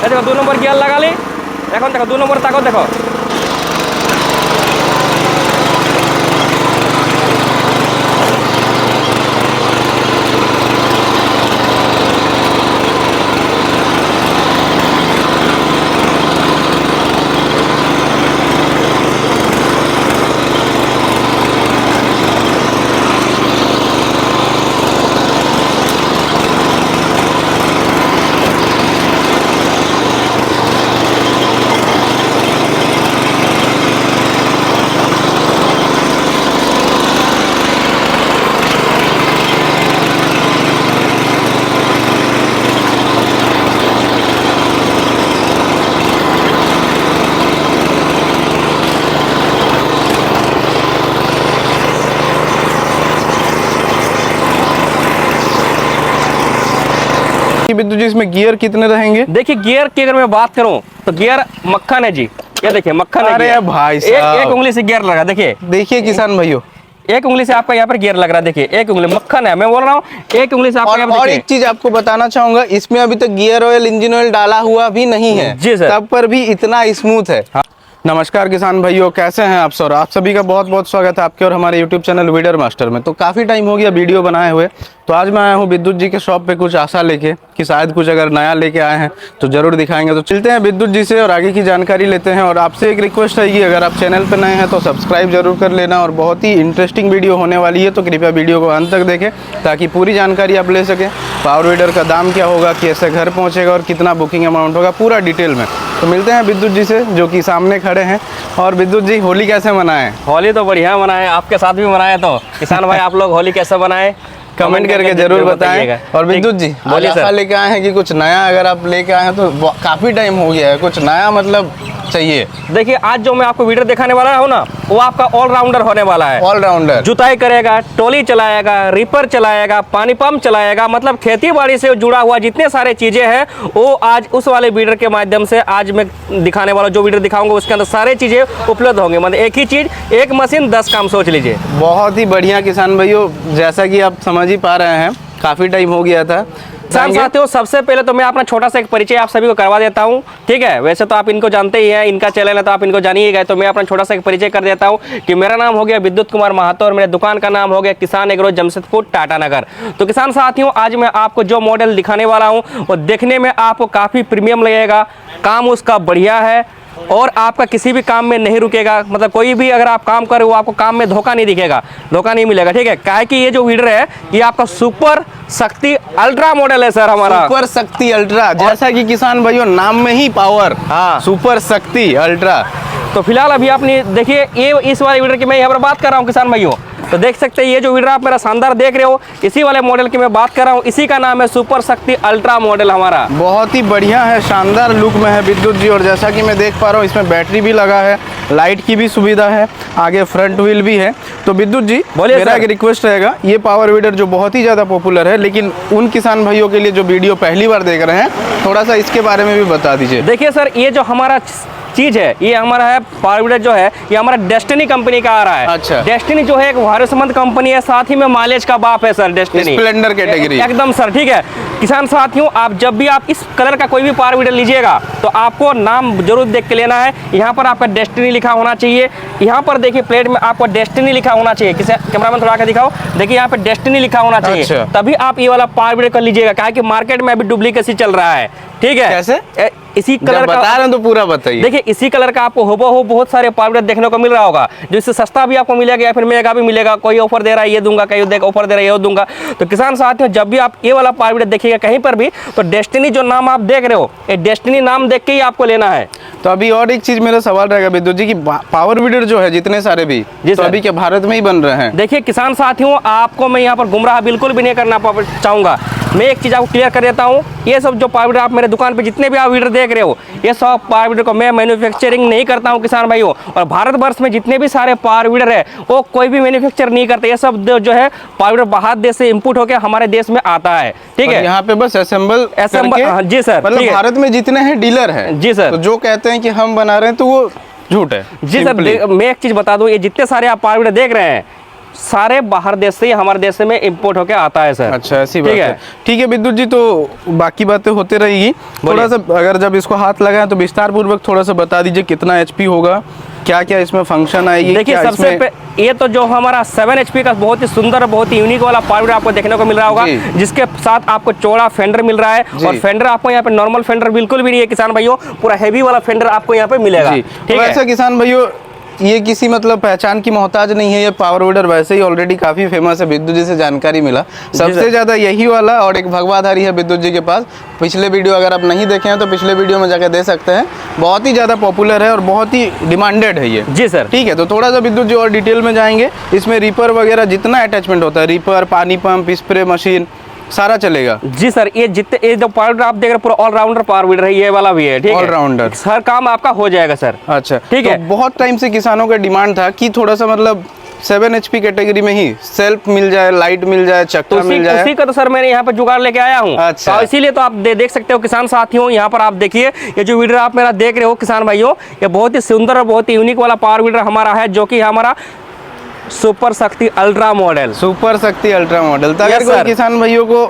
देखो 2 number gear लगा ली এখন देखो 2 नंबर ताको देखो बिद्दू जी इसमें गियर कितने रहेंगे? देखिए गियर की अगर मैं बात करूं तो गियर मक्खन है जी। ये देखिए मक्खन है। अरे भाई साहब एक उंगली से गियर लगा। देखिए किसान भाइयों, एक उंगली से आपका यहाँ पर गियर लग रहा है। देखिए एक उंगली मक्खन है, मैं बोल रहा हूँ एक उंगली से आपका। और एक चीज आपको बताना चाहूंगा, इसमें अभी तक गियर ऑयल, इंजन ऑयल डाला हुआ भी नहीं है जी सर, तब पर भी इतना स्मूथ है। हाँ। नमस्कार किसान भाइयों, कैसे हैं आप सब? आप सभी का बहुत बहुत स्वागत है आपके और हमारे YouTube चैनल वीडर मास्टर में। तो काफ़ी टाइम हो गया वीडियो बनाए हुए, तो आज मैं आया हूँ विद्युत जी के शॉप पे कुछ आशा लेके कि शायद कुछ अगर नया लेके आए हैं तो ज़रूर दिखाएंगे। तो चलते हैं विद्युत जी से और आगे की जानकारी लेते हैं। और आपसे एक रिक्वेस्ट है कि अगर आप चैनल पर नए हैं तो सब्सक्राइब जरूर कर लेना, और बहुत ही इंटरेस्टिंग वीडियो होने वाली है, तो कृपया वीडियो को अंत तक देखें ताकि पूरी जानकारी आप ले सकें। पावर वीडर का दाम क्या होगा, कैसे घर पहुँचेगा और कितना बुकिंग अमाउंट होगा, पूरा डिटेल में। तो मिलते हैं विद्युत जी से जो कि सामने खड़े हैं। और विद्युत जी, होली कैसे मनाएं? होली तो बढ़िया मनाए, आपके साथ भी मनाए। तो किसान भाई आप लोग होली कैसे बनाए कमेंट करके जरूर बताएं। और विद्युत जी आशा लेके आए हैं कि कुछ नया अगर आप लेके आए हैं तो काफी टाइम हो गया है, कुछ नया मतलब चाहिए। देखिए आज जो मैं आपको वीडियो दिखाने वाला हूँ ना, वो आपका ऑलराउंडर होने वाला है। ऑलराउंडर जुताई करेगा, टोली चलाएगा, रिपर चलाएगा, पानी पंप चलाएगा, मतलब खेती बाड़ी से जुड़ा हुआ जितने सारे चीजें हैं वो आज उस वाले वीडियो के माध्यम से आज मैं दिखाने वाला जो वीडियो दिखाऊंगा उसके अंदर सारे चीजें उपलब्ध होंगे। मतलब एक ही चीज, एक मशीन 10 काम, सोच लीजिए। बहुत ही बढ़िया किसान भाइयों, जैसा कि आप समझ ही पा रहे हैं काफी टाइम हो गया था। साथियों सबसे पहले तो मैं अपना छोटा सा एक परिचय आप सभी को करवा देता हूं, ठीक है? वैसे तो आप इनको जानते ही हैं, इनका चैनल है तो आप इनको जान ही गए। तो मैं अपना छोटा सा एक परिचय कर देता हूं कि मेरा नाम हो गया विद्युत कुमार महातो और मेरे दुकान का नाम हो गया किसान एग्रो, जमशेदपुर, टाटा नगर। तो किसान साथियों आज मैं आपको जो मॉडल दिखाने वाला हूँ वो देखने में आपको काफ़ी प्रीमियम लगेगा, काम उसका बढ़िया है और आपका किसी भी काम में नहीं रुकेगा। मतलब कोई भी अगर आप काम करें वो आपको काम में धोखा नहीं दिखेगा, धोखा नहीं मिलेगा, ठीक है? काहे कि ये जो वीडर है ये आपका सुपर शक्ति अल्ट्रा मॉडल है सर, हमारा सुपर शक्ति अल्ट्रा। जैसा कि किसान भाइयों नाम में ही पावर, हाँ सुपर शक्ति अल्ट्रा। तो फिलहाल अभी आपने देखिए ये इस वाले वीडर की मैं यहाँ पर बात कर रहा हूँ किसान भाइयों। तो देख सकते हैं ये जो वीडर आप मेरा शानदार देख रहे हो, इसी वाले मॉडल की मैं बात कर रहा हूँ। इसी का नाम है सुपर शक्ति अल्ट्रा मॉडल हमारा। बहुत ही बढ़िया है, शानदार लुक में है विद्युत जी। और जैसा कि मैं देख पा रहा हूँ इसमें बैटरी भी लगा है, लाइट की भी सुविधा है, आगे फ्रंट व्हील भी है। तो विद्युत जी मेरा एक रिक्वेस्ट रहेगा, ये पावर वीडर जो बहुत ही ज़्यादा पॉपुलर है, लेकिन उन किसान भाइयों के लिए जो वीडियो पहली बार देख रहे हैं थोड़ा सा इसके बारे में भी बता दीजिए। देखिए सर ये जो हमारा चीज है ये हमारा है पावर वीडर जो है ये हमारा डेस्टिनी कंपनी का आ रहा है। अच्छा। डेस्टिनी जो है एक भरोसेमंद कंपनी है, साथ ही में माइलेज का बाप है सर डेस्टिनी, स्प्लेंडर कैटेगरी एकदम सर, ठीक है? किसान साथियों आप जब भी आप इस कलर का कोई भी पावर वीडर लीजिएगा तो आपको नाम जरूर देख के लेना है। यहाँ पर आपका डेस्टिनी लिखा होना चाहिए। यहाँ पर देखिए प्लेट में आपको डेस्टिनी लिखा होना चाहिए। किसी कैमरामैन थोड़ा आके दिखाओ, देखिए यहाँ पे डेस्टिनी लिखा होना चाहिए। अच्छा। तभी आप ये वाला पावर वीडर कर लीजिएगा, क्या कि मार्केट में अभी डुप्लीकेसी चल रहा है, ठीक है? कैसे? इसी कलर का बता रहे हैं तो पूरा बताइए। देखिए इसी कलर का आपको हो बहुत सारे पावर वीडर देखने को मिल रहा होगा, जिससे सस्ता भी आपको मिलेगा या फिर महंगा भी मिलेगा। कोई ऑफर दे रहा है ये दूंगा, कोई ऑफर दे रहा है ये दूंगा। तो किसान साथियों जब भी आप ये वाला पावर वीडर देखिएगा कहीं पर भी तो डेस्टिनी जो नाम आप देख रहे हो ये डेस्टिनी नाम देख के ही आपको लेना है। तो अभी और एक चीज मेरा सवाल रहेगा विद्युत जी की पावर वीडर जो है जितने सारे भी तो अभी क्या भारत में ही बन रहे हैं? देखिए किसान साथियों आपको मैं यहाँ पर गुमराह बिल्कुल भी नहीं करना चाहूंगा। मैं एक चीज आपको क्लियर कर देता हूँ, ये सब जो पावर वीडर आप मेरे दुकान पे जितने भी आप वीडर देख रहे हो ये सब पावर वीडर को मैं मैन्युफैक्चरिंग नहीं करता हूँ किसान भाइयों। और भारतवर्ष में जितने भी सारे पावर वीडर है वो कोई भी मैन्युफैक्चर नहीं करते, ये सब जो है पावर वीडर बाहर देश से इंपोर्ट होकर हमारे देश में आता है, ठीक है? यहाँ पे बस असेंबल जी सर, मतलब भारत में जितने हैं डीलर हैं जी सर, तो जो कहते हैं कि हम बना रहे हैं तो वो झूठ है। जी सर मैं एक चीज बता दूं, ये जितने सारे आप पावर वीडर देख रहे हैं सारे बाहर देश से हमारे देश में इंपोर्ट होके आता है सर। अच्छा, ऐसी बात ठीक है। ठीक है विद्युत जी, तो बाकी बातें होते रहेगी। थोड़ा सा अगर जब इसको हाथ लगाएं तो विस्तार पूर्वक थोड़ा सा बता दीजिए कितना एचपी होगा, क्या क्या इसमें फंक्शन आएगी। देखिए क्या सबसे ये तो जो हमारा 7 HP का बहुत ही सुंदर बहुत ही यूनिक वाला पावर आपको देखने को मिल रहा होगा, जिसके साथ आपको चौड़ा फेंडर मिल रहा है। और फेंडर आपको यहाँ पे नॉर्मल फेंडर बिल्कुल भी नहीं है किसान भाइयों, पूरा हैवी वाला फेंडर आपको यहाँ पे मिलेगा। ठीक है, ऐसा किसान भाइयों ये किसी मतलब पहचान की मोहताज नहीं है, ये पावर वीडर वैसे ही ऑलरेडी काफी फेमस है। विद्युत जी से जानकारी मिला सबसे ज्यादा यही वाला, और एक भगवाधारी है विद्युत जी के पास। पिछले वीडियो अगर आप नहीं देखे हैं तो पिछले वीडियो में जाकर दे सकते हैं। बहुत ही ज्यादा पॉपुलर है और बहुत ही डिमांडेड है ये। जी सर। ठीक है, तो थोड़ा सा विद्युत जी और डिटेल में जाएंगे। इसमें रीपर वगैरह जितना अटैचमेंट होता है, रीपर, पानी पंप, स्प्रे मशीन, सारा चलेगा। जी सर, ये जितने ये जो पावर आप देख रहे हैं पूरा ऑलराउंडर पावर वीडर है, ये वाला भी है। ठीक है, ऑलराउंडर, हर काम आपका हो जाएगा सर। अच्छा, ठीक है। बहुत टाइम से किसानों का डिमांड था कि थोड़ा सा मतलब 7 HP कैटेगरी में ही सेल्फ मिल जाए, लाइट मिल जाए, चक्का मिल जाए। उसी का तो सर मैंने यहाँ पर जुगाड़ लेके आया हूँ। अच्छा। तो इसीलिए तो आप देख सकते हो किसान साथियों, यहाँ पर आप देखिए ये जो वीडर आप मेरा देख रहे हो किसान भाइयों, ये बहुत ही सुंदर और बहुत ही यूनिक वाला पावर वीडर हमारा है, जो कि हमारा सुपर शक्ति अल्ट्रा मॉडल। सुपर शक्ति अल्ट्रा मॉडल। तो अगर कोई किसान भाइयों को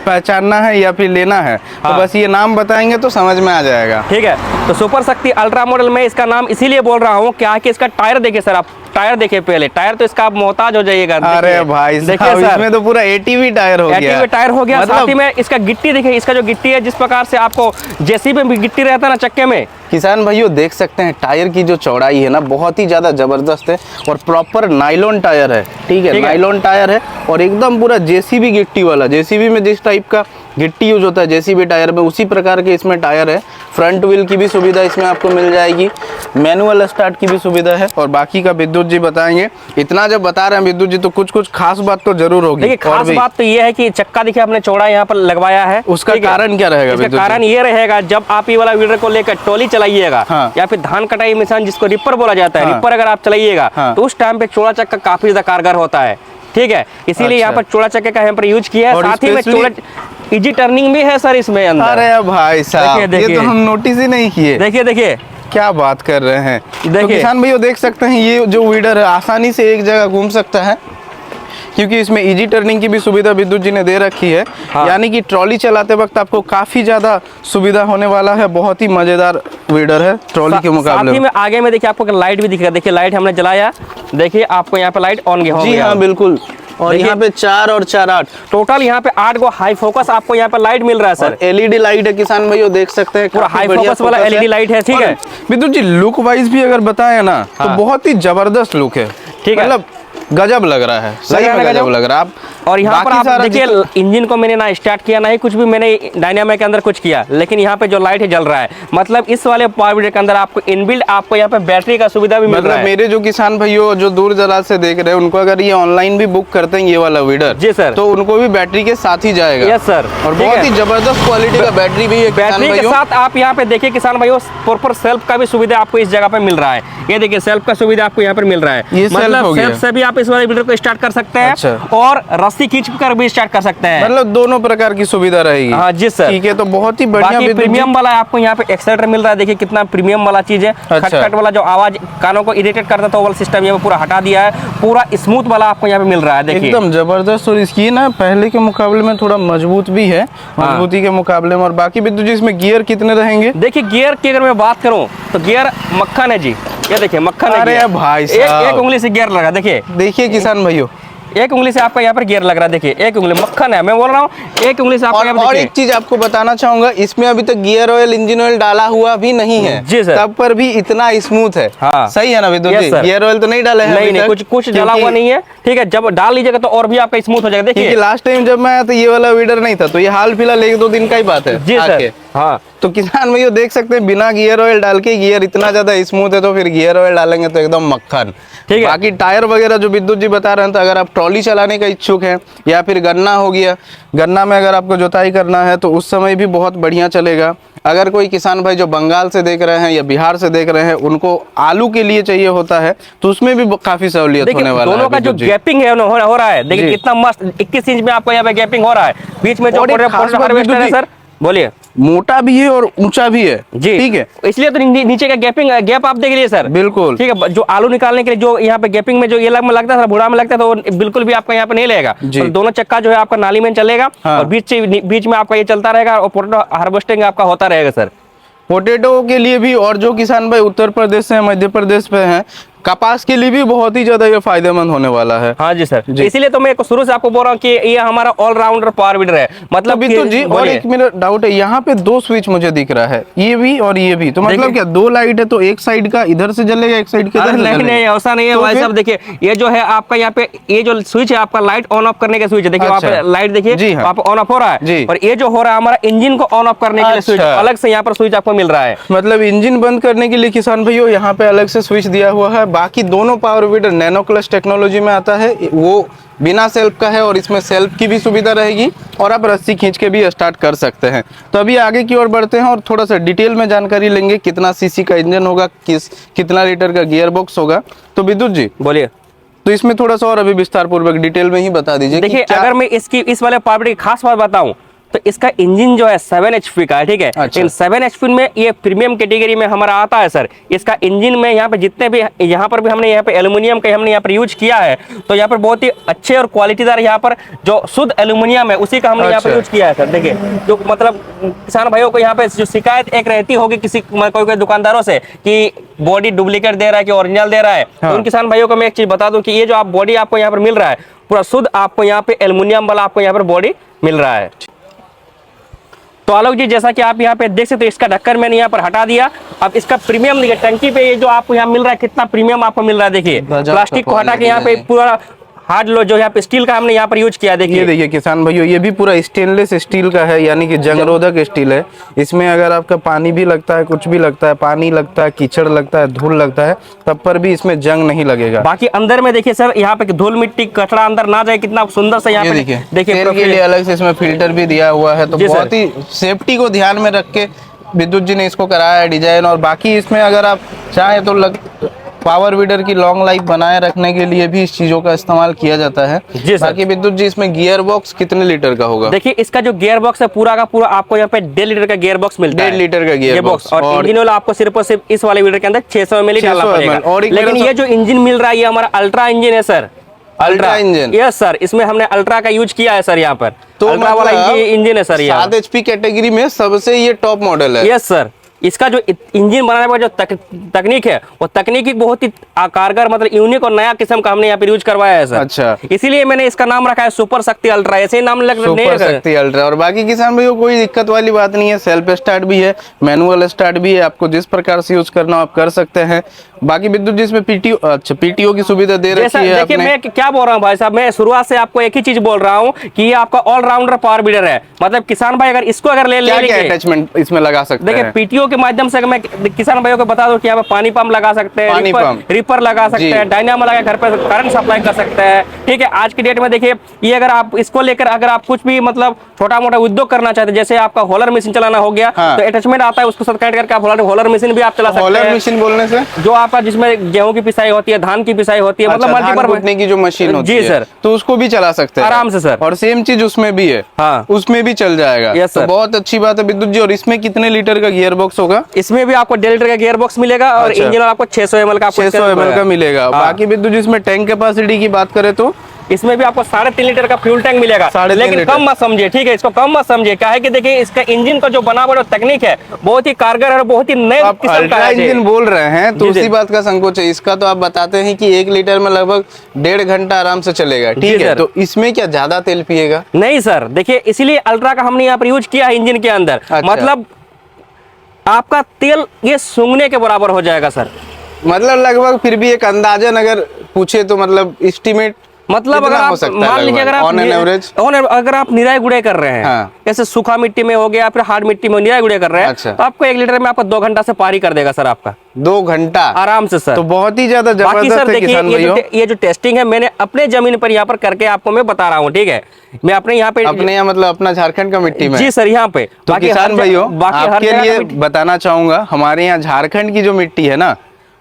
पहचानना है या फिर लेना है तो बस ये नाम बताएंगे तो समझ में आ जाएगा। ठीक है, तो सुपर शक्ति अल्ट्रा मॉडल में इसका नाम इसीलिए बोल रहा हूँ क्या कि इसका टायर देखिए सर, आप टायर देखिए पहले, टायर तो इसका आप मोहताज हो जाइएगा। अरे भाई देखिए सर, इसमें तो पूरा ATV टायर हो गया। ATV टायर हो गया, मतलब साथ ही में इसका गिट्टी देखिए, इसका जो गिट्टी है जिस प्रकार से आपको जेसीबी में गिट्टी रहता है ना चक्के में, किसान भाइयों देख सकते हैं टायर की जो चौड़ाई है ना बहुत ही ज्यादा जबरदस्त है और प्रॉपर नाइलॉन टायर है। ठीक है, नाइलॉन टायर है और एकदम पूरा जेसीबी गिट्टी वाला, जेसीबी में जिस टाइप का गिट्टी यूज होता है जेसीबी टायर में उसी प्रकार के इसमें टायर है। फ्रंट व्हील की भी सुविधा इसमें आपको मिल जाएगी, मैनुअल स्टार्ट की भी सुविधा है और बाकी का विद्युत जी बताएंगे। इतना जब बता रहे हैं विद्युत जी तो कुछ खास बात तो जरूर होगी। देखिए खास बात तो ये है कि चक्का देखिए आपने चौड़ा यहाँ पर लगवाया है, उसका कारण क्या रहेगा? इसका कारण ये रहेगा जब आप ये वाला वीडर को लेकर ट्रॉली चलाइएगा या फिर धान कटाई मशीन जिसको रिपर बोला जाता है, रिपर अगर आप चलाइएगा तो उस टाइम पे चौड़ा चक्का काफी ज्यादा कारगर होता है। ठीक है, इसीलिए यहाँ पर चौड़ा चक्के का यहाँ पर यूज किया है, साथ ही में चौड़ा इजी टर्निंग भी है सर इसमें अंदर। अरे भाई साहब ये तो हम नोटिस ही नहीं किए। देखिए क्या बात कर रहे हैं। तो किसान भैया देख सकते हैं ये जो वीडर है आसानी से एक जगह घूम सकता है क्योंकि इसमें इजी टर्निंग की भी सुविधा विद्युत जी ने दे रखी है। यानी कि ट्रॉली चलाते वक्त आपको काफी ज्यादा सुविधा होने वाला है। बहुत ही मजेदार वीडर है ट्रॉली के मुकाबले। साथ ही में आगे में देखिए आपको लाइट भी दिखेगा, देखिए लाइट हमने जलाया, देखिए आपको यहाँ पे लाइट ऑन हो गया। जी हाँ बिल्कुल, और यहाँ पे 4 और 4 8 टोटल यहाँ पे 8 को हाई फोकस आपको यहाँ पे लाइट मिल रहा है सर। LED लाइट है किसान भाइयों देख सकते हैं, पूरा हाई फोकस वाला LED लाइट है। ठीक है विद्युत जी, लुक वाइज भी अगर बताए ना तो बहुत ही जबरदस्त लुक है। ठीक है, मतलब गजब लग रहा है, सही में गजब लग रहा है। आप और यहाँ पर आप देखिए इंजन को मैंने ना स्टार्ट किया ना ही कुछ भी मैंने डायनामिक के अंदर कुछ किया, लेकिन यहाँ पे जो लाइट है जल रहा है। मतलब इस वाले पावर वीडर के अंदर आपको इनबिल्ट आपको यहाँ पे बैटरी का सुविधा भी मिल रहा है। मेरे जो किसान भाइयों जो दूर दराज से देख रहे हैं उनको अगर ये ऑनलाइन भी बुक करते हैं ये वाला वीडर, जी सर, तो उनको भी बैटरी के साथ ही जाएगा। यस सर, और बहुत ही जबरदस्त क्वालिटी का बैटरी भी है। बैटरी के साथ आप यहाँ पे देखिए किसान भाइयों प्रॉपर सेल्फ का भी सुविधा आपको इस जगह पे मिल रहा है। ये देखिए सेल्फ का सुविधा आपको यहाँ पर मिल रहा है, मतलब सेल्फ से भी आप इस वाले वीडर को स्टार्ट कर सकते हैं और रस्सी खींच कर भी स्टार्ट कर सकते हैं। मतलब दोनों प्रकार की सुविधा रहेगी। हाँ जी सर। ठीक है, तो बहुत ही बढ़िया प्रीमियम वाला आपको यहाँ पे एक्सेलेटर मिल रहा है। देखिए कितना प्रीमियम वाला चीज है। खटखट वाला जो आवाज कानों को इरिटेट करता था वो वाला सिस्टम यहाँ पे पूरा हटा दिया है, पूरा स्मूथ वाला आपको यहाँ पे मिल रहा है। देखिए एकदम जबरदस्त। और इसकी ना पहले के मुकाबले में थोड़ा मजबूत भी है, मजबूती के मुकाबले में। और बाकी विद्युत जी इसमें गियर कितने रहेंगे? देखिए गियर की अगर मैं बात करूँ तो गियर मक्खन है जी, ये देखिए मक्खन है। अरे भाई साहब, एक उंगली से गियर लगा, देखिए किसान भाइयों एक उंगली से आपका यहाँ पर गियर लग रहा है। देखिए एक उंगली मक्खन है, मैं बोल रहा हूँ एक उंगली से आपका। और एक चीज आपको बताना चाहूंगा, इसमें अभी तक गियर ऑयल इंजन ऑयल डाला हुआ भी नहीं है जी सर, तब पर भी इतना स्मूथ है। हाँ सही है ना विद्युत जी? गियर ऑयल तो नहीं डाले हैं? नहीं, कुछ डाला हुआ नहीं है। ठीक है, जब डाल लीजिएगा तो और भी आपका स्मूथ हो जाएगा। देखिए लास्ट टाइम जब मैं आया तो ये वाला वीडर नहीं था, तो ये हाल फिलहाल 1-2 दिन का ही बात है जी सर। हाँ, तो किसान भैया देख सकते हैं बिना गियर ऑयल डाल के गियर इतना ज्यादा स्मूथ है, तो फिर गियर ऑयल डालेंगे तो एकदम मक्खन। ठीक है, बाकी टायर वगैरह जो विद्युत जी बता रहे हैं, तो अगर आप ट्रॉली चलाने का इच्छुक हैं या फिर गन्ना हो गया, गन्ना में अगर आपको जोताई करना है तो उस समय भी बहुत बढ़िया चलेगा। अगर कोई किसान भाई जो बंगाल से देख रहे हैं या बिहार से देख रहे हैं, उनको आलू के लिए चाहिए होता है, तो उसमें भी काफी सहूलियत होने वाला है। दोनों का जो गैपिंग है हो रहा है, देखिए कितना मस्त 21 इंच में आपको यहाँ पे गैपिंग हो रहा है। बीच में जो सर बोलिए मोटा भी है और ऊंचा भी है जी, ठीक है। इसलिए तो नीचे का गैप आप देख लीजिए सर, बिल्कुल ठीक है। जो आलू निकालने के लिए जो यहाँ पे गैपिंग में जो ये में लगता है, बुढ़ा में लगता है, तो वो बिल्कुल भी आपका यहाँ पे नहीं लगेगा। और दोनों चक्का जो है आपका नाली में चलेगा, हाँ। और बीच में आपका ये चलता रहेगा, और पोटैटो हार्वेस्टिंग आपका होता रहेगा सर। पोटैटो के लिए भी, और जो किसान भाई उत्तर प्रदेश से मध्य प्रदेश पे हैं, कपास के लिए भी बहुत ही ज्यादा ये फायदेमंद होने वाला है। हाँ जी सर, इसीलिए तो मैं शुरू से आपको बोल रहा हूँ कि ये हमारा ऑलराउंडर पावर वीडर है। मतलब बिल्कुल जी। और एक मेरा डाउट है, यहाँ पे दो स्विच मुझे दिख रहा है, ये भी और ये भी, तो मतलब क्या दो लाइट है, तो एक साइड का इधर से जलेगा, एक साइड के इधर से नहीं जलेगा? नहीं, ऐसा नहीं है भाई साहब। देखिए ये जो है आपका यहाँ पे ये जो स्विच है आपका लाइट ऑन ऑफ करने का स्विच है। देखिए वहाँ पे लाइट देखिए वहाँ पे ऑन ऑफ हो रहा है, और ये जो हो रहा है हमारा इंजन को ऑन ऑफ करने के लिए स्विच, अलग से यहाँ पर स्विच आपको मिल रहा है। मतलब इंजन बंद करने के लिए किसान भाइयों यहाँ पे अलग से स्विच दिया हुआ है। बाकी दोनों power weeder nano clutch technology में आता है, वो बिना सेल्फ का है, और इसमें सेल्फ की भी सुविधा रहेगी, और आप रस्सी खींच के भी स्टार्ट कर सकते हैं। तो अभी आगे की ओर बढ़ते हैं और थोड़ा सा डिटेल में जानकारी लेंगे, कितना सीसी का इंजन होगा, कितना लीटर का गियर बॉक्स होगा। तो विद्युत जी बोलिए, तो इसमें थोड़ा सा और अभी विस्तार पूर्वक डिटेल में ही बता दीजिए। देखिए अगर मैं इस वाले पावर की खास बात बताऊं तो इसका इंजन जो है 7 HP का है, ठीक है। अच्छा। इन 7 HP में ये प्रीमियम कैटेगरी में हमारा आता है सर। इसका इंजन में यहाँ पे जितने भी यहाँ पर भी हमने यहाँ पे एल्युमिनियम का हमने यहाँ पर यूज किया है, तो यहाँ पर बहुत ही अच्छे और क्वालिटीदार यहाँ पर जो शुद्ध एल्युमिनियम है उसी का हमने यहाँ पर यूज किया है सर। देखिए जो मतलब किसान भाइयों को यहाँ पे जो शिकायत एक रहती होगी किसी कोई दुकानदारों से कि बॉडी डुप्लीकेट दे रहा है कि ओरिजिनल दे रहा है, तो उन किसान भाइयों को मैं एक चीज बता दूं कि ये जो आप बॉडी आपको यहाँ पर मिल रहा है पूरा शुद्ध आपको यहाँ पे एल्युमिनियम वाला आपको यहाँ पर बॉडी मिल रहा है। तो आलोक जी जैसा कि आप यहाँ पे देख सकते हो, इसका ढक्कन मैंने यहाँ पर हटा दिया। अब इसका प्रीमियम देखिए टंकी पे ये जो आपको यहाँ मिल रहा है कितना प्रीमियम आपको मिल रहा है। देखिए प्लास्टिक को हटा के यहाँ पे पूरा हार्ड लो जो यहाँ पे स्टील का हमने यहाँ पर यूज किया। देखिए देखिए किसान भाइयों, ये भी पूरा स्टेनलेस स्टील का है, यानी कि जंगरोधक स्टील है। इसमें अगर आपका पानी भी लगता है, कुछ भी लगता है, पानी लगता है, कीचड़ लगता है, धूल लगता है, तब पर भी इसमें जंग नहीं लगेगा। बाकी अंदर में देखिए सर यहाँ पे धूल मिट्टी कचरा अंदर ना जाए, कितना सुंदर से यहाँ पे देखिए के लिए अलग से इसमें फिल्टर भी दिया हुआ है। तो बहुत ही सेफ्टी को ध्यान में रख के विद्युत जी ने इसको कराया है डिजाइन। और बाकी इसमें अगर आप चाहें तो पावर वीडर की लॉन्ग लाइफ बनाए रखने के लिए भी इस चीजों का इस्तेमाल किया जाता है। बाकी विद्युत जी इसमें गियर बॉक्स कितने लीटर का होगा? देखिए इसका जो गियर बॉक्स है पूरा का पूरा आपको यहाँ पे 1.5 लीटर का गियर बॉक्स मिलता है। 1.5 लीटर का गियर बॉक्स, और इंजन ऑयल आपको सिर्फ और सिर्फ इस वाले वीडर के अंदर 600 ml डालना पड़ेगा। और लेकिन ये जो इंजन मिल रहा है ये हमारा अल्ट्रा इंजन है sir. Ultra engine, yes sir, इसमें हमने अल्ट्रा का यूज किया है सर। यहाँ पर तो अल्ट्रा वाला इंजन है सर। 7 HP कैटेगरी में सबसे ये टॉप मॉडल है। यस सर, इसका जो इंजन बनाने का जो तकनीक है वो तकनीकी बहुत ही कारगर मतलब यूनिक और नया किस्म का हमने यहाँ पे यूज करवाया है सर। अच्छा, इसीलिए मैंने इसका नाम रखा है सुपर शक्ति अल्ट्रा। ऐसे ही नाम सुपर शक्ति अल्ट्रा। और बाकी किसान भाइयों कोई दिक्कत वाली बात नहीं है, सेल्फ स्टार्ट भी है, मैनुअल स्टार्ट भी है, आपको जिस प्रकार से यूज करना आप कर सकते हैं। बाकी विद्युत जी इसमें पीटीओ की सुविधा दे रखी है। देखिए मैं क्या बोल रहा हूँ भाई साहब, मैं शुरुआत से आपको एक ही चीज बोल रहा हूँ कि ये आपका ऑलराउंडर पावर वीडर है। मतलब किसान भाई अगर इसको अगर ले लेंगे, अटैचमेंट इसमें लगा सकते हैं। देखिए पीटीओ के माध्यम से मैं किसान भाइयों को बता दूं कि यहाँ पे पानी पंप लगा सकते हैं, रिपर लगा सकते हैं, डायनामो लगा घर पे करंट सप्लाई कर सकते हैं। ठीक है, आज की डेट में देखिए ये अगर आप इसको लेकर अगर आप कुछ भी मतलब छोटा मोटा उद्योग करना चाहते हैं, जैसे आपका होलर मशीन चलाना हो गया, तो अटैचमेंट आता है, उसको साथ कनेक्ट करके आप होलर मशीन भी आप चला सकते हैं। होलर मशीन बोलने से जो आपका जिसमें गेहूं की पिसाई होती है, धान की पिसाई होती है, मतलब मल्टीपर्पज की जो मशीन होती है, जी सर, तो उसको भी चला सकते हैं आराम से सर। और सेम चीज उसमें भी है, हाँ उसमें भी चल जाएगा। तो बहुत अच्छी बात है विद्युत जी। और इसमें कितने लीटर का गियर बॉक्स होगा? इसमें भी आपको 1.5 लीटर का गियर बॉक्स मिलेगा और इंजन आपको 600 ml का 600 ml का मिलेगा। बाकी विद्युत जी इसमें टैंक कैपेसिटी की बात करें तो इसमें भी आपको 3.5 लीटर का फ्यूल टैंक मिलेगा। लेकिन कम मत समझिए, ठीक है, इसको कम मत समझिए। क्या है कि देखिए इसका इंजन का जो बनावट और तकनीक है बहुत ही कारगर है और बहुत ही नए किस्म का है। इंजन बोल रहे हैं तो उसी बात का संकोच है। इसका तो आप बताते हैं कि 1 लीटर में लगभग 1.5 घंटा आराम से चलेगा, ठीक है। तो इसमें क्या ज्यादा तेल पिएगा? नहीं सर, देखिए इसीलिए अल्ट्रा का हमने यहाँ पर यूज किया है इंजन के अंदर। मतलब आपका तेल ये सूंघने के बराबर हो जाएगा सर। मतलब लगभग फिर भी एक अंदाजन अगर पूछे तो मतलब एस्टिमेट मतलब अगर आप मान लीजिए अगर आप निराई गुड़ाई कर रहे हैं, हाँ। जैसे सूखा मिट्टी में हो गया फिर हार्ड मिट्टी में निराई गुड़ाई कर रहे हैं, अच्छा। तो आपको 1 लीटर में आपको 2 घंटा से पारी कर देगा सर, आपका 2 घंटा आराम से सर। तो बहुत ही ज्यादा जबरदस्त है किसान भाइयों। ये जो टेस्टिंग है मैंने अपने जमीन पर यहाँ पर करके आपको मैं बता रहा हूँ, ठीक है। मैं अपने यहाँ पे अपने यहाँ मतलब अपना झारखंड का मिट्टी में, जी सर, यहाँ पे। तो किसान भाइयों आपके लिए बताना चाहूंगा, हमारे यहाँ झारखंड की जो मिट्टी है ना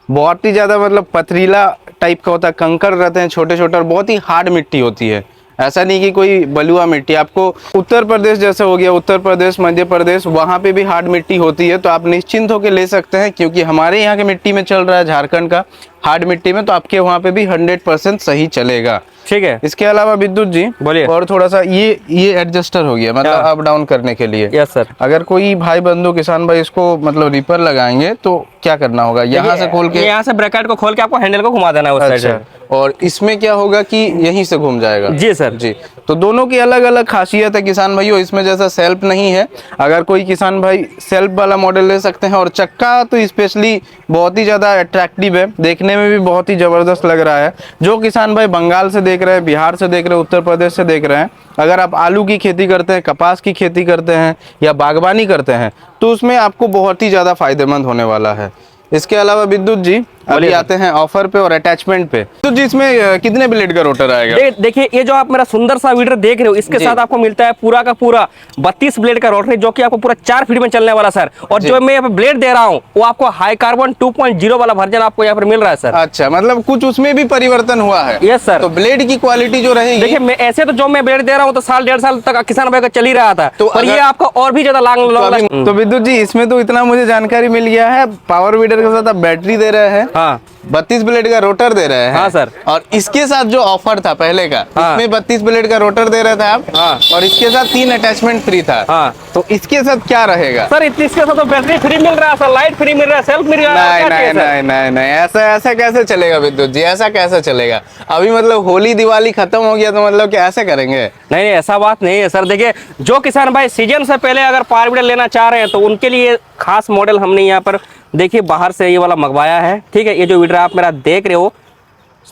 बहुत ही ज्यादा मतलब पथरीला टाइप का होता है, कंकड़ रहते हैं छोटे छोटे और बहुत ही हार्ड मिट्टी होती है। ऐसा नहीं कि कोई बलुआ मिट्टी, आपको उत्तर प्रदेश जैसे हो गया, उत्तर प्रदेश, मध्य प्रदेश, वहाँ पे भी हार्ड मिट्टी होती है, तो आप निश्चिंत होकर ले सकते हैं, क्योंकि हमारे यहाँ की मिट्टी में चल रहा है झारखंड का हार्ड मिट्टी में, तो आपके वहाँ पे भी 100% सही चलेगा। ठीक है। इसके अलावा विद्युत जी बोलिए। और थोड़ा सा ये एडजस्टर हो गया, मतलब अप डाउन करने के लिए। Yes sir. अगर कोई भाई बंधु किसान भाई इसको मतलब रिपर लगाएंगे तो क्या करना होगा? यहाँ से खोल के, यहाँ से ब्रैकेट को खोल के आपको हैंडल को घुमा देना है उस साइड अच्छा, से। और इसमें क्या होगा कि यहीं से घूम जाएगा? जी सर। जी, तो दोनों की अलग अलग खासियत है किसान भाइयों। इसमें जैसा सेल्फ नहीं है, अगर कोई किसान भाई सेल्फ वाला मॉडल ले सकते हैं। और चक्का तो स्पेशली बहुत ही ज़्यादा अट्रैक्टिव है, देखने में भी बहुत ही ज़बरदस्त लग रहा है। जो किसान भाई बंगाल से देख रहे हैं, बिहार से देख रहे हैं, उत्तर प्रदेश से देख रहे हैं, अगर आप आलू की खेती करते हैं, कपास की खेती करते हैं या बागवानी करते हैं, तो उसमें आपको बहुत ही ज़्यादा फायदेमंद होने वाला है। इसके अलावा विद्युत जी अभी आते हैं ऑफर पे और अटैचमेंट पे। तो जी इसमें कितने ब्लेड का रोटर आएगा? देखिए, ये जो आप मेरा सुंदर सा वीडियो देख रहे हो, इसके साथ आपको मिलता है पूरा का पूरा 32 ब्लेड का रोटर, जो कि आपको पूरा 4 फीट में चलने वाला सर। और जो मैं यहाँ पे ब्लेड दे रहा हूँ वो आपको हाई कार्बन 2.0 वाला वर्जन आपको यहाँ पर मिल रहा है सर। अच्छा, मतलब कुछ उसमें भी परिवर्तन हुआ है? Yes sir. तो ब्लेड की क्वालिटी जो रहेगी, देखिए मैं ऐसे तो जो मैं ब्लेड दे रहा हूँ तो साल 1.5 साल तक किसान भाई का चल ही रहा था, तो पर ये आपको और भी ज्यादा लॉन्ग। तो विद्युत जी इसमें तो इतना मुझे जानकारी मिल गया है, पावर वीडर के साथ आप बैटरी दे रहे हैं, हाँ 32 ब्लेड का रोटर दे रहे हैं। हाँ सर। और इसके साथ जो ऑफर था पहले का, हाँ। इसमें 32 ब्लेड का रोटर दे रहे थे आप। हाँ। और इसके साथ 3 अटैचमेंट फ्री था। हाँ। तो इसके साथ क्या रहेगा सर? इसके साथ तो बैटरी फ्री मिल रहा है सर, लाइट फ्री मिल रहा है, सेल्फ मिल रहा है। नहीं नहीं नहीं नहीं नहीं, ऐसा कैसे चलेगा विद्युत जी? ऐसा कैसे चलेगा? अभी मतलब होली दिवाली खत्म हो गया तो मतलब क्या ऐसे करेंगे? नहीं, ऐसा बात नहीं है सर। देखिए, जो किसान भाई सीजन से पहले अगर पावर वीडर लेना चाह रहे हैं तो उनके लिए खास मॉडल हमने यहाँ पर देखिए बाहर से ये वाला मंगवाया है। ठीक है, ये जो वीडर आप मेरा देख रहे हो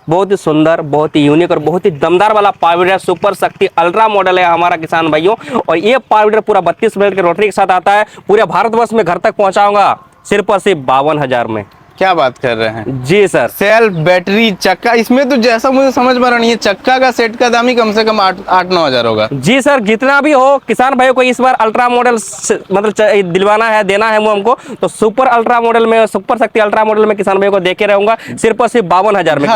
बहुत ही सुंदर, बहुत ही यूनिक और बहुत ही दमदार वाला पावर वीडर सुपर शक्ति अल्ट्रा मॉडल है हमारा किसान भाइयों। और ये पावर वीडर पूरा 32 ब्लेड के रोटरी के साथ आता है। पूरे भारतवर्ष में घर तक पहुंचाऊंगा सिर्फ और सिर्फ 52,000 में। क्या बात कर रहे हैं? जी सर। सेल्फ, बैटरी, चक्का, इसमें तो जैसा मुझे समझ में आ रहा नहीं है, चक्का का सेट का दाम ही कम से कम 8-9 हजार होगा। जी सर, जितना भी हो किसान भाइयों को इस बार अल्ट्रा मॉडल मतलब दिलवाना है, देना है वो हमको, तो सुपर अल्ट्रा मॉडल में, सुपर शक्ति अल्ट्रा मॉडल में किसान भाइयों को देके रहूंगा सिर्फ और सिर्फ 52,000 में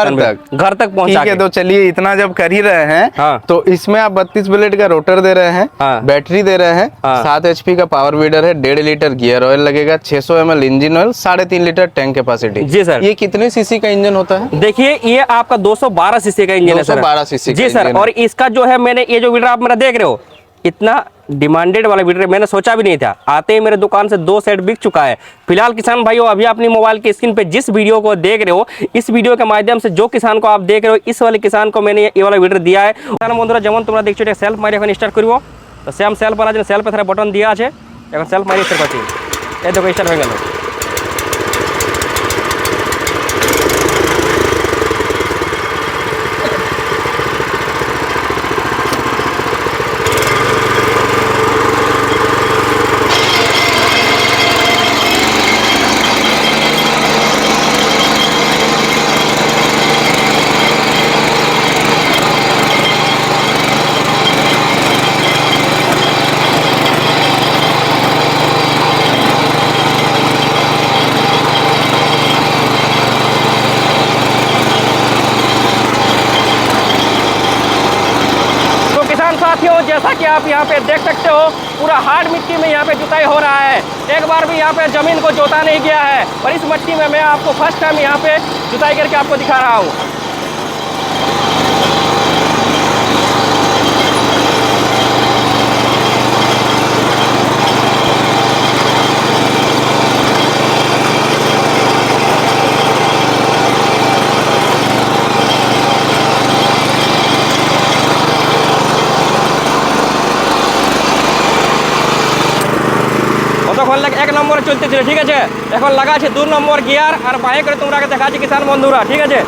घर तक पहुंचा। ठीक है, तो चलिए इतना जब कर ही रहे हैं, हाँ। तो इसमें आप 32 ब्लेड का रोटर दे रहे हैं, हाँ। बैटरी दे रहे हैं, हाँ। 7 HP का पावर वीडर है, 1.5 लीटर गियर ऑयल लगेगा, 600 ml engine oil, 3.5 litre tank capacity. जी सर। ये कितने सीसी का इंजन होता है? देखिए ये आपका 212 सीसी का इंजन है सर। 212 सीसी जी सर। और इसका जो है, मैंने ये जो वीडर आप मेरा देख रहे हो, इतना डिमांडेड वाला वीडर मैंने सोचा भी नहीं था। आते ही मेरे दुकान से 2 सेट बिक चुका है। फिलहाल किसान भाइयों, अभी अपनी मोबाइल की स्क्रीन पे जिस वीडियो को देख रहे हो, इस वीडियो के माध्यम से जो किसान को आप देख रहे हो, इस वाले किसान को मैंने ये वाला वीडर दिया है। बंधुरा जेमन तुम्हारा देखो सेल्फ मारी এখন स्टार्ट करियो, तो सेम सेल्फ वाला सेल्फ पे बटन दिया আছে, এখন सेल्फ मारी स्टार्ट करছি। এই দেখো স্টার্ট হয়ে গেল। साथियों, जैसा कि आप यहाँ पे देख सकते हो, पूरा हार्ड मिट्टी में यहाँ पे जुताई हो रहा है। एक बार भी यहाँ पे जमीन को जोता नहीं गया है, और इस मिट्टी में मैं आपको फर्स्ट टाइम यहाँ पे जुताई करके आपको दिखा रहा हूँ। एक नम्बर चलते ठीक है, এখন লাগাছে 2 নম্বর গিয়ার, আর বাঁয়ে করে তোমরা দেখাচ্ছি কিसान বন্ধুরা। ঠিক আছে,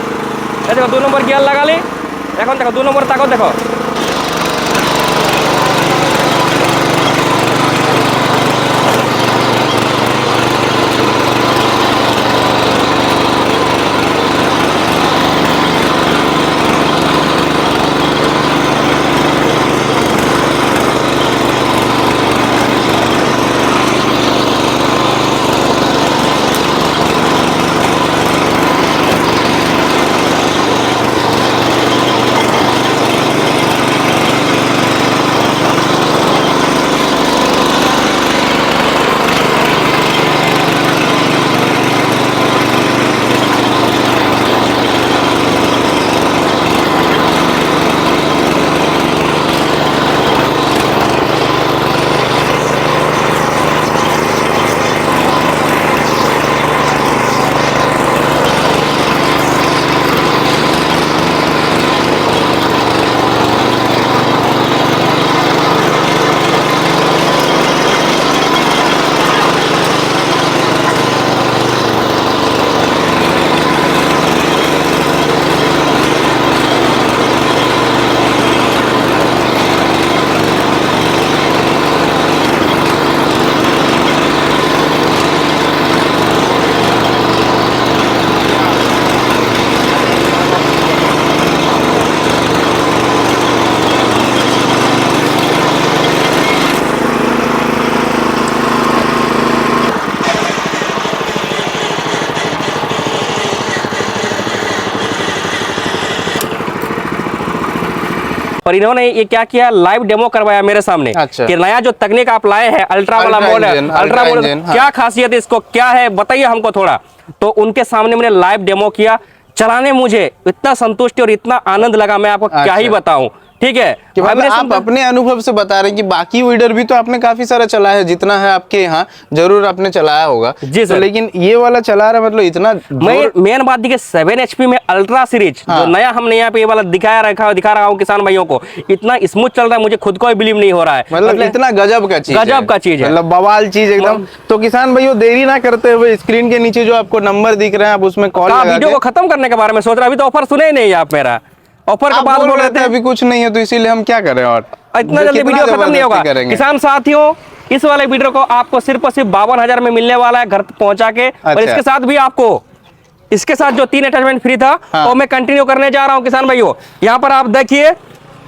এই দেখো 2 নম্বর গিয়ার লাগালি, এখন দেখো 2 নম্বর তাকাও দেখো। पर इन्होंने ये क्या किया, लाइव डेमो करवाया मेरे सामने अच्छा। कि नया जो तकनीक आप लाए हैं अल्ट्रा वाला ultra model, engine, ultra ultra model engine, हाँ। क्या खासियत है, इसको क्या है बताइए हमको थोड़ा। तो उनके सामने मैंने लाइव डेमो किया, चलाने मुझे इतना संतुष्टि और इतना आनंद लगा, मैं आपको क्या ही अच्छा। बताऊं। ठीक है, कि मतलब वाइब्रेशन आप अपने अनुभव से बता रहे हैं कि बाकी वीडर भी तो आपने काफी सारा चला है, जितना है आपके यहाँ जरूर आपने चलाया होगा जी तो, सर। लेकिन ये वाला चला रहा है मतलब इतना मेन बात देखिए 7 HP में अल्ट्रा सीरीज हाँ। जो नया हमने यहाँ पे ये वाला दिखा रहा हूँ किसान भाइयों को, इतना स्मूथ चल रहा है, मुझे खुद को भी बिलीव नहीं हो रहा है। मतलब इतना गजब का चीज गजब का चीज है, मतलब बवाल चीज एकदम। तो किसान भाइयों देरी ना करते हुए स्क्रीन के नीचे जो आपको नंबर दिख रहे हैं आप उसमें कॉल लगा वीडियो को खत्म करने के बारे में सोच रहा, अभी तो ऑफर सुने ही नहीं आप मेरा, ऑफर का बात बोल रहे थे, अभी कुछ नहीं है तो इसीलिए हम क्या करें और इतना जल्दी वीडियो खत्म नहीं होगा। किसान साथियों इस वाले वीडियो को आपको सिर्फ और सिर्फ 52,000 में मिलने वाला है घर पहुंचा के। और अच्छा। इसके साथ भी आपको, इसके साथ जो 3 अटैचमेंट फ्री था हाँ। वो मैं कंटिन्यू करने जा रहा हूं किसान भाइयों। यहाँ पर आप देखिए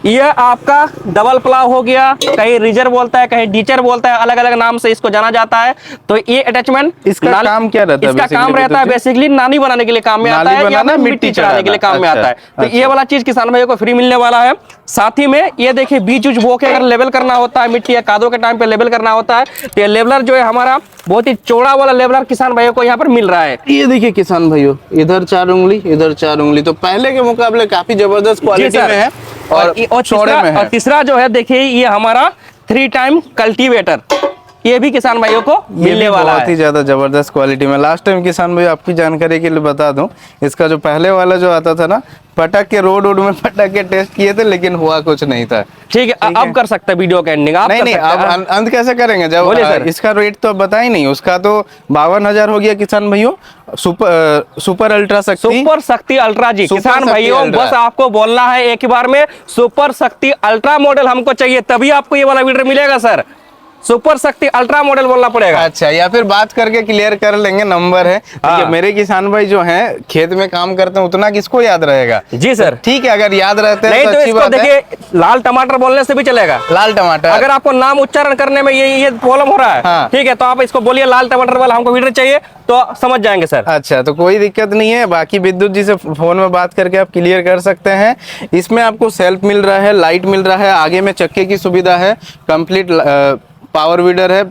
ये आपका डबल प्लाव हो गया, कहीं रिजर बोलता है, कहीं डीचर बोलता है, अलग अलग नाम से इसको जाना जाता है। तो ये अटैचमेंट इसका काम क्या रहता है? इसका काम रहता है बेसिकली नानी बनाने के लिए काम में आता है, या फिर मिट्टी चढ़ाने के लिए काम में आता है। तो ये वाला चीज किसान भाइयों को फ्री मिलने वाला है। साथ ही में ये देखिए बीज उज बो के अगर लेवल करना होता है, मिट्टी या कादो के टाइम पे लेवल करना होता है, तो ये लेवलर जो है हमारा बहुत ही चौड़ा वाला लेवलर किसान भाइयों को यहाँ पर मिल रहा है। ये देखिए किसान भाइयों, इधर 4 उंगली इधर 4 उंगली, तो पहले के मुकाबले काफी जबरदस्त क्वालिटी में है और चौड़े में है। और तीसरा जो है देखिए ये हमारा 3 टाइम कल्टीवेटर, ये भी किसान भाइयों को मिलने वाला है। बहुत ही ज्यादा जबरदस्त क्वालिटी में। लास्ट टाइम किसान भाई आपकी जानकारी के लिए बता दूं, इसका जो पहले वाला जो आता था ना, पटक के रोड में पटक के टेस्ट किए थे लेकिन हुआ कुछ नहीं था। ठीक है, अब कर सकते हैं वीडियो का एंडिंग आप? नहीं अब अंत कैसे करेंगे जब इसका रेट तो बता ही नहीं, उसका तो 52,000 हो गया किसान भाइयों। सुपर अल्ट्रा शक्ति, सुपर शक्ति अल्ट्रा जी किसान भाइयों, बस आपको बोलना है एक ही बार में सुपर शक्ति अल्ट्रा मॉडल हमको चाहिए, तभी आपको ये वाला वीडियो मिलेगा सर। सुपर शक्ति अल्ट्रा मॉडल बोलना पड़ेगा। अच्छा, या फिर बात करके क्लियर कर लेंगे, नंबर है। हाँ। मेरे किसान भाई जो हैं खेत में काम करते हैं, उतना किसको याद रहेगा? जी सर। ठीक है, अगर याद रहते हैं नहीं तो तो अच्छी इसको बात है। देखिए लाल टमाटर बोलने से भी चलेगा, लाल टमाटर। अगर आपको नाम उच्चारण करने में ये प्रॉब्लम हो रहा है, हाँ। ठीक है, तो आप इसको बोलिए लाल टमाटर वाला हमको वीडियो चाहिए, तो समझ जाएंगे सर। अच्छा, तो कोई दिक्कत नहीं है। बाकी विद्युत जी से फोन में बात करके आप क्लियर कर सकते हैं। इसमें आपको सेल्फ मिल रहा है, लाइट मिल रहा है, आगे में चक्के की सुविधा है, कंप्लीट पावर वीडर है,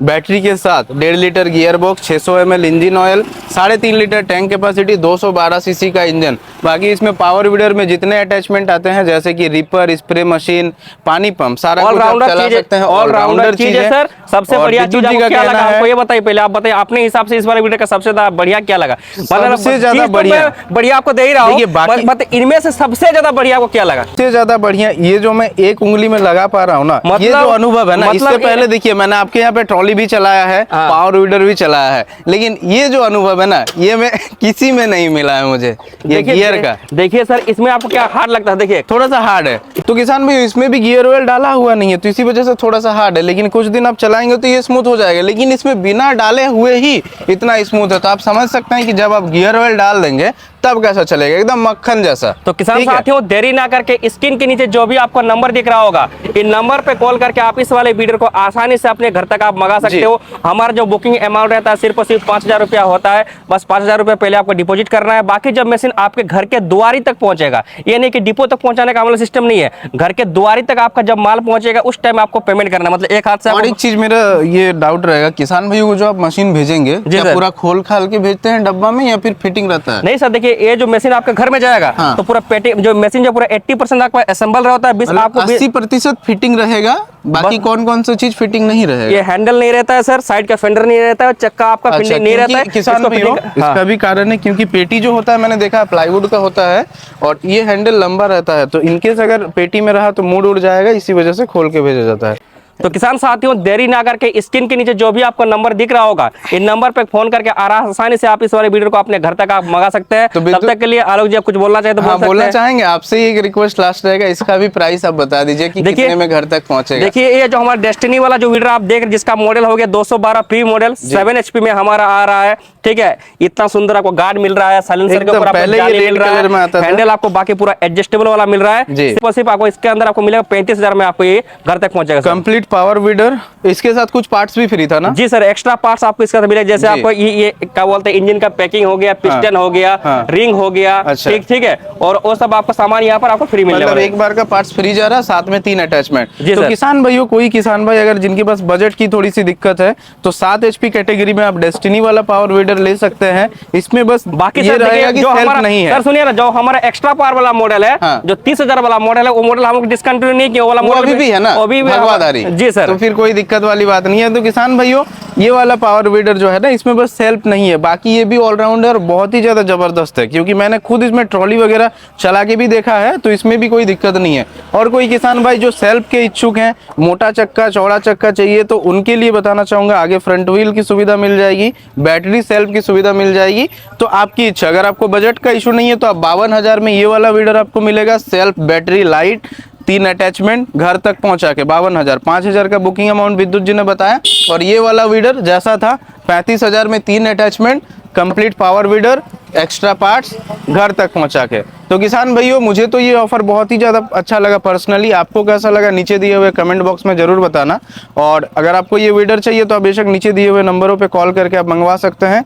बैटरी के साथ 1.5 litre gear box, 600 ml engine oil, 3.5 litre tank capacity, 212 CC का इंजन। बाकी इसमें पावर वीडर में जितने अटैचमेंट आते हैं जैसे कि रिपर, स्प्रे मशीन, पानी पंप, सारा कुछ आप चला सकते हैं। ऑलराउंडर चीज है सर। सबसे बढ़िया चीज आपको क्या लगा हमको ये बताइए, पहले आप बताइए अपने हिसाब से इस वाले वीडियो का सबसे ज्यादा बढ़िया क्या लगा? सबसे ज्यादा बढ़िया आपको दे ही रहा हूँ, इनमें से सबसे ज्यादा बढ़िया आपको क्या लगा? सबसे ज्यादा बढ़िया ये जो मैं एक उंगली में लगा पा रहा हूँ ना, ये जो अनुभव है ना, इससे पहले देखिए मैंने आपके यहाँ पे ट्रॉली भी चलाया है, पावर वीडर भी चलाया है, लेकिन ये जो अनुभव है ना, ये मैं किसी में नहीं मिला है मुझे, ये गियर का। देखिए सर, इसमें आपको क्या हार्ड लगता है? देखिए थोड़ा सा हार्ड है, तो किसान भाई इसमें भी गियर ऑयल डाला हुआ नहीं है, तो इसी वजह से थोड़ा सा हार्ड है, लेकिन कुछ दिन आप चलाएंगे तो ये स्मूथ हो जाएगा। लेकिन इसमें बिना डाले हुए ही इतना स्मूथ है, तो आप समझ सकते हैं कि जब आप गियर ऑयल डाल देंगे तब कैसा चलेगा, एकदम मक्खन जैसा। तो किसान साथियों देरी ना करके स्क्रीन के नीचे जो भी आपको नंबर दिख रहा होगा, इन नंबर पे कॉल करके आप इस वाले वीडियो को आसानी से अपने घर तक आप मंगा सकते हो। हमारा जो बुकिंग अमाउंट रहता है सिर्फ और सिर्फ 5,000 रुपया होता है, बस 5,000 रुपये पहले आपको डिपॉजिट करना है। बाकी जब मशीन आपके घर के दुआरी तक पहुंचेगा, ये नहीं कि डिपो तक पहुंचाने का हमारा सिस्टम नहीं है, घर के दुआरी तक आपका जब माल पहुंचेगा उस टाइम आपको पेमेंट करना, मतलब एक हाथ से। और एक चीज मेरा ये डाउट रहेगा, किसान भाई को जो आप मशीन भेजेंगे क्या पूरा खोल खाल के भेजते हैं डब्बा में या फिर फिटिंग रहता है? नहीं सर, देखिए ये जो मशीन आपके घर में जाएगा, हाँ। तो पूरा पेटी जो मशीन जो पूरा 80% आपका असेंबल रहता है, 20 आपको 80% फिटिंग रहेगा, बाकी कौन कौन सी चीज फिटिंग नहीं रहेगा? ये हैंडल नहीं रहता है सर, साइड का फेंडर नहीं रहता है, चक्का आपका फिटिंग नहीं रहता है। किसान भाइयों इसका भी कारण है, क्योंकि पेटी जो होता है मैंने देखा प्लाईवुड का होता है और ये हैंडल लंबा रहता है, तो इनकेस अगर पेटी में रहा तो मुड़ उड़ जाएगा, इसी वजह से खोल के भेजा जाता है। तो किसान साथियों देरी ना करके स्क्रीन के नीचे जो भी आपको नंबर दिख रहा होगा, इन नंबर पे फोन करके आसानी से आप इस वाले वीडियो को अपने घर तक आप मंगा सकते हैं। तो तब तक के लिए आलोक जी आप कुछ बोलना चाहे तो हाँ, बोलना चाहेंगे आपसे एक रिक्वेस्ट लास्ट रहेगा, इसका भी प्राइस आप बता दीजिए कि कितने में घर तक पहुंचेगा। देखिए ये जो हमारा डेस्टिनी वाला जो वीडियो आप देख रहे हैं, जिसका मॉडल हो गया 212 प्री मॉडल 7 HP में हमारा आ रहा है, ठीक है। इतना सुंदर आपको गार्ड मिल रहा है, साइलेंसर के ऊपर हैंडल आपको बाकी पूरा एडजस्टेबल वाला मिल रहा है। सिर्फ आपको इसके अंदर आपको मिलेगा 35,000 में आपको ये घर तक पहुंचेगा। कंप्लीट पावर वीडर, इसके साथ कुछ पार्ट्स भी फ्री था ना? जी सर, एक्स्ट्रा पार्ट्स आपको इसका मिलेगा, जैसे जी। आपको ये क्या बोलते हैं, इंजन का पैकिंग हो गया, पिस्टन हो गया, हाँ। रिंग हो गया, अच्छा। ठीक ठीक है, और वो सब आपका सामान यहाँ पर आपको फ्री मिलने मतलब वाला है। एक बार का पार्ट्स फ्री जा रहा है, साथ में 3 अटैचमेंट। जी तो सर। किसान भाइयों, कोई किसान भाई अगर जिनके पास बजट की थोड़ी सी दिक्कत है तो 7 HP कैटेगरी में आप डेस्टिनी वाला पावर वीडर ले सकते हैं। इसमें बस बाकी ये सर रहेगा देखिए, कि जो सेल्फ हमारा नहीं है। सर सुनिए ना, जो हमारा एक्स्ट्रा पावर वाला मॉडल है, हाँ। जो 30,000 वाला मॉडल है, वो मॉडल हम लोग डिसकंटिन्यू नहीं किया, वो वाला वो मॉडल अभी भी है ना, अभी भी भगवादारी। जी सर। तो फिर कोई दिक्कत वाली बात नहीं है। तो किसान भाइयों, ये वाला पावर वीडर जो है ना, इसमें बस सेल्फ नहीं है, बाकी ये भी ऑलराउंडर बहुत ही ज्यादा जबरदस्त है, क्योंकि मैंने खुद इसमें ट्रॉली वगैरह चला के भी देखा है, तो इसमें भी कोई दिक्कत नहीं है। और कोई किसान भाई जो सेल्फ के इच्छुक हैं, मोटा चक्का चौड़ा चक्का चाहिए, तो उनके लिए बताना चाहूंगा, आगे फ्रंट व्हील की सुविधा मिल जाएगी, बैटरी सेल्फ की सुविधा मिल जाएगी। तो आपकी इच्छा, अगर आपको बजट का इशू नहीं है तो आप 52,000 में ये वाला वीडर आपको मिलेगा, सेल्फ, बैटरी, लाइट, 3 अटैचमेंट, घर तक पहुंचा के 52,000। 5,000 का बुकिंग अमाउंट विद्युत जी ने बताया। और ये वाला वीडर जैसा था 35,000 में 3 attachment, complete power weeder, extra parts, घर तक पहुंचा के। तो किसान भाइयों, मुझे तो ये ऑफर बहुत ही ज़्यादा अच्छा लगा पर्सनली। आपको कैसा लगा नीचे दिए हुए कमेंट बॉक्स में ज़रूर बताना। और अगर आपको ये वीडर चाहिए तो आप बेशक नीचे दिए हुए नंबरों पे कॉल करके आप मंगवा सकते हैं।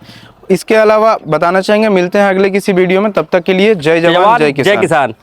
इसके अलावा बताना चाहेंगे, मिलते हैं अगले किसी वीडियो में, तब तक के लिए जय जवान जय जय किसान। किसान।